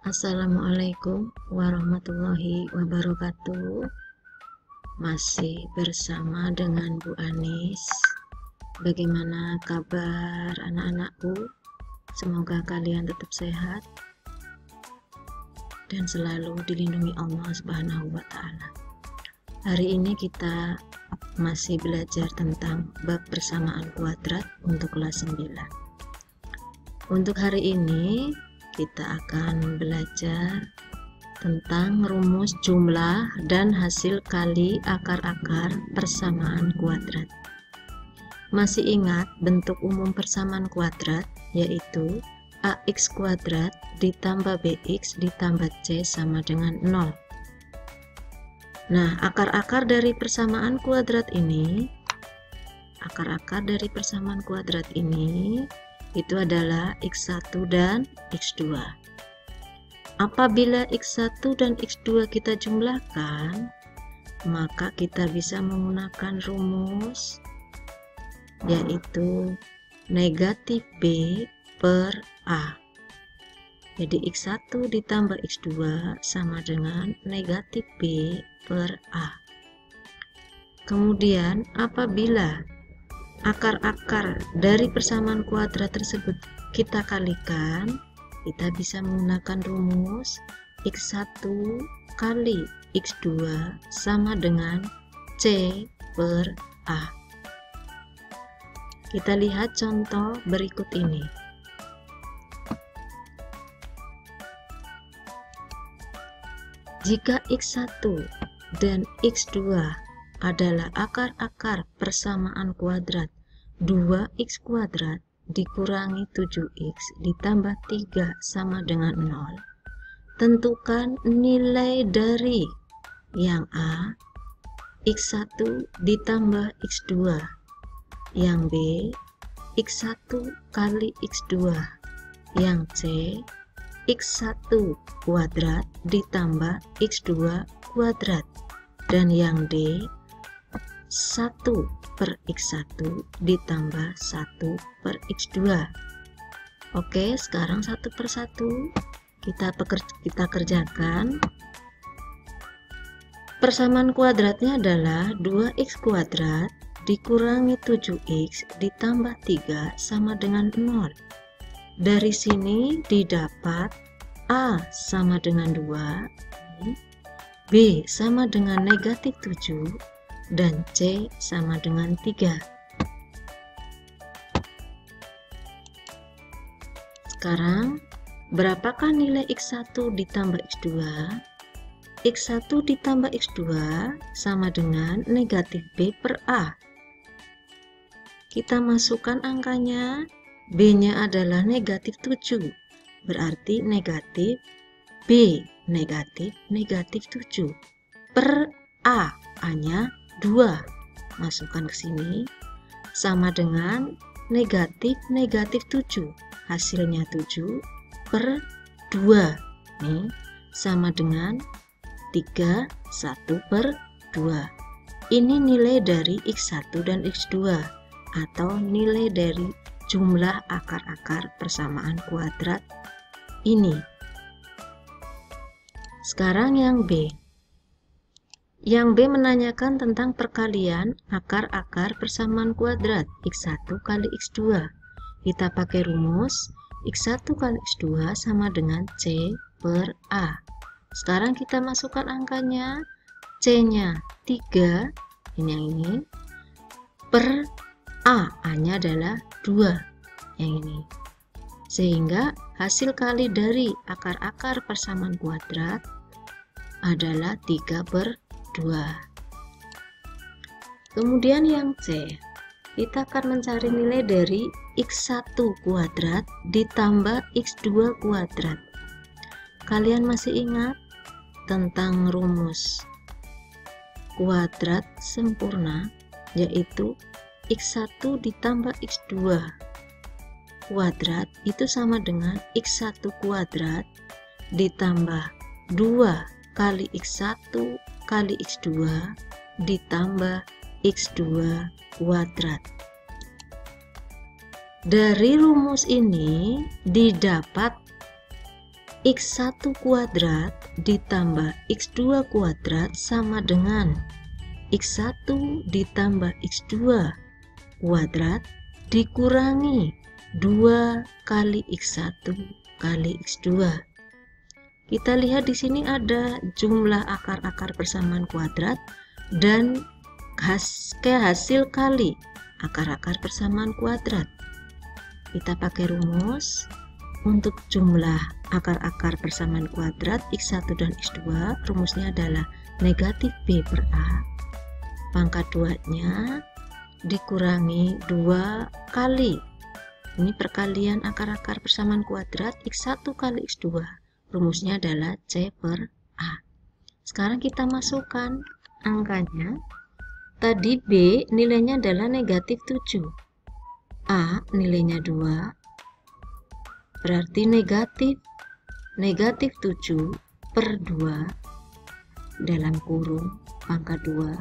Assalamualaikum warahmatullahi wabarakatuh. Masih bersama dengan Bu Anis. Bagaimana kabar anak-anakku? Semoga kalian tetap sehat dan selalu dilindungi Allah Subhanahu wa Ta'ala. Hari ini kita masih belajar tentang bab persamaan kuadrat untuk kelas 9. Untuk hari ini kita akan belajar tentang rumus jumlah dan hasil kali akar-akar persamaan kuadrat. Masih ingat bentuk umum persamaan kuadrat, yaitu ax kuadrat ditambah bx ditambah c sama dengan 0. Nah, akar-akar dari persamaan kuadrat ini, itu adalah x1 dan x2. Apabila x1 dan x2 kita jumlahkan, maka kita bisa menggunakan rumus yaitu negatif b per a. Jadi x1 ditambah x2 sama dengan negatif b per a. Kemudian apabila akar-akar dari persamaan kuadrat tersebut kita kalikan, kita bisa menggunakan rumus x1 kali x2 sama dengan c per a. Kita lihat contoh berikut ini. Jika x1 dan x2 adalah akar-akar persamaan kuadrat 2x kuadrat dikurangi 7x ditambah 3 sama dengan 0. Tentukan nilai dari yang A, x1 ditambah x2, yang B, x1 kali x2, yang C, x1 kuadrat ditambah x2 kuadrat, dan yang D, 1 per x1 ditambah 1 per x2. Oke, sekarang satu per satu kita kerjakan. Persamaan kuadratnya adalah 2x kuadrat dikurangi 7x ditambah 3 sama dengan 0. Dari sini didapat A sama dengan 2, B sama dengan negatif 7, dan C sama dengan 3. Sekarang, berapakah nilai x1 ditambah x2? x1 ditambah x2 sama dengan negatif b per a. Kita masukkan angkanya, b-nya adalah negatif 7, berarti negatif b negatif 7 per a, a-nya 2, masukkan ke sini, sama dengan negatif 7, hasilnya 7 per 2, nih, sama dengan 3, 1 per 2. Ini nilai dari x1 dan x2, atau nilai dari jumlah akar-akar persamaan kuadrat ini. Sekarang yang B. Yang B menanyakan tentang perkalian akar-akar persamaan kuadrat x1 kali x2. Kita pakai rumus x1 kali x2 sama dengan c per a. Sekarang kita masukkan angkanya, c-nya 3, ini yang ini, per a, a-nya adalah 2, yang ini. Sehingga hasil kali dari akar-akar persamaan kuadrat adalah 3 per 2. Kemudian yang C, kita akan mencari nilai dari x1 kuadrat ditambah x2 kuadrat. Kalian masih ingat tentang rumus kuadrat sempurna, yaitu x1 ditambah x2 kuadrat itu sama dengan x1 kuadrat ditambah 2 kali x1 kali x2 ditambah x2 kuadrat. Dari rumus ini didapat X1 kuadrat ditambah X2 kuadrat sama dengan X1 ditambah X2 kuadrat dikurangi 2 kali X1 kali X2. Kita lihat di sini ada jumlah akar-akar persamaan kuadrat dan hasil kali akar-akar persamaan kuadrat. Kita pakai rumus untuk jumlah akar-akar persamaan kuadrat X1 dan X2. Rumusnya adalah negatif B per A, pangkat 2-nya dikurangi 2 kali, ini perkalian akar-akar persamaan kuadrat X1 kali X2. Rumusnya adalah C per A. Sekarang kita masukkan angkanya. Tadi B nilainya adalah negatif 7, A nilainya 2, berarti negatif 7 per 2 dalam kurung pangkat 2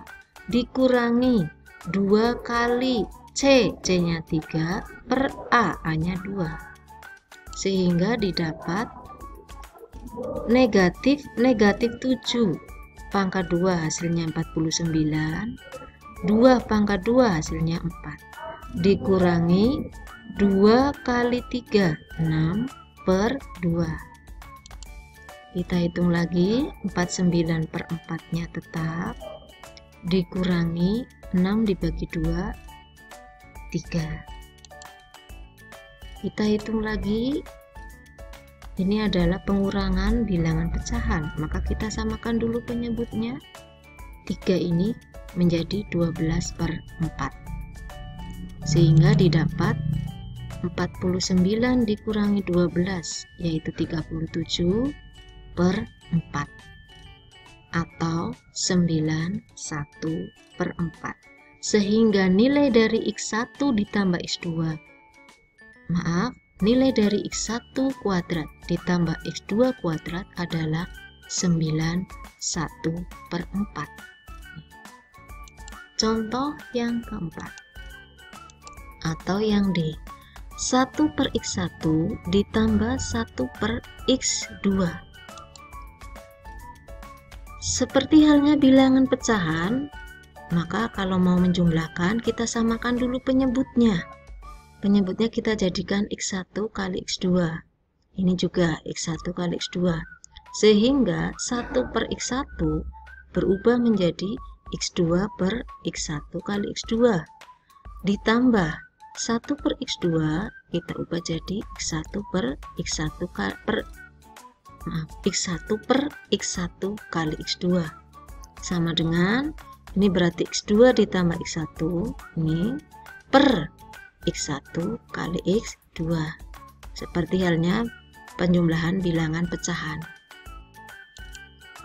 dikurangi 2 kali C-nya 3 per A-nya 2, sehingga didapat negatif 7 pangkat 2 hasilnya 49, 2 pangkat 2 hasilnya 4, dikurangi 2 kali 3, 6 per 2. Kita hitung lagi, 49 per 4-nya tetap, dikurangi 6 dibagi 2, 3. Kita hitung lagi, ini adalah pengurangan bilangan pecahan, maka kita samakan dulu penyebutnya. 3 ini menjadi 12 per 4, sehingga didapat 49 dikurangi 12 yaitu 37 per 4 atau 91 per 4, sehingga nilai dari X1 ditambah X2, nilai dari X1 kuadrat ditambah X2 kuadrat adalah 91 per 4. Contoh yang keempat atau yang D, 1 per X1 ditambah 1 per X2. Seperti halnya bilangan pecahan, maka kalau mau menjumlahkan kita samakan dulu penyebutnya. Penyebutnya kita jadikan X1 kali X2. Ini juga X1 kali X2. Sehingga 1 per X1 berubah menjadi X2 per X1 kali X2. Ditambah 1 per X2 kita ubah jadi X1 per X1 per X1 per X1 kali X2. Sama dengan, ini berarti X2 ditambah X1, ini per X1 kali X2, seperti halnya penjumlahan bilangan pecahan.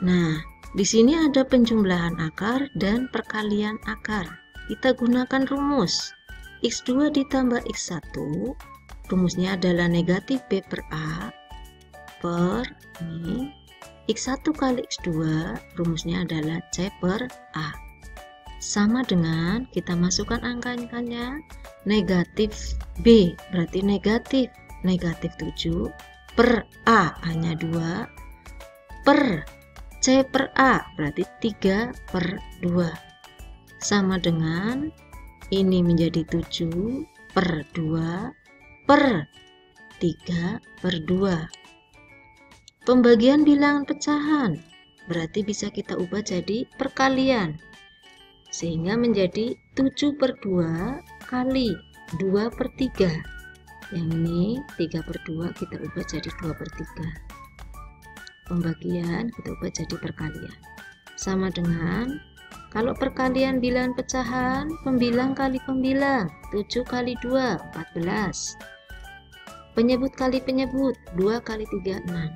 Nah, di sini ada penjumlahan akar dan perkalian akar. Kita gunakan rumus X2 ditambah X1, rumusnya adalah negatif B per A per ini X1 kali X2, rumusnya adalah C per A. Sama dengan kita masukkan angkanya, negatif B berarti negatif 7 per A hanya 2 per C per A berarti 3 per 2, sama dengan ini menjadi 7 per 2 per 3 per 2. Pembagian bilangan pecahan berarti bisa kita ubah jadi perkalian, sehingga menjadi 7 per 2 kali 2 per 3. Yang ini 3 per 2 kita ubah jadi 2 per 3. Pembagian kita ubah jadi perkalian. Sama dengan kalau perkalian bilangan pecahan, pembilang kali pembilang, 7 kali 2, 14. Penyebut kali penyebut, 2 kali 3, 6.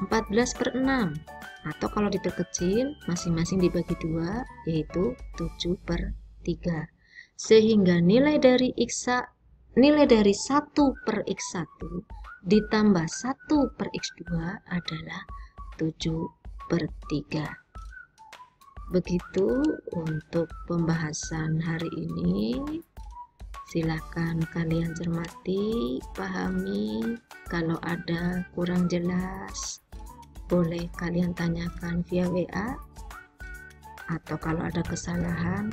14 per 6. Atau kalau diperkecil, masing-masing dibagi 2, yaitu 7 per 3. Sehingga nilai dari 1 per X1 ditambah 1 per X2 adalah 7 per 3. Begitu untuk pembahasan hari ini. Silakan kalian cermati, pahami. Kalau ada kurang jelas, boleh kalian tanyakan via WA, atau kalau ada kesalahan,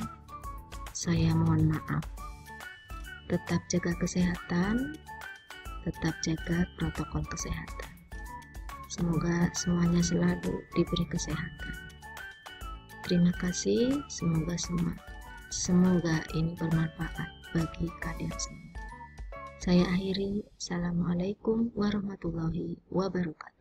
saya mohon maaf. Tetap jaga kesehatan, tetap jaga protokol kesehatan. Semoga semuanya selalu diberi kesehatan. Terima kasih, semoga ini bermanfaat bagi kalian semua. Saya akhiri, Assalamualaikum warahmatullahi wabarakatuh.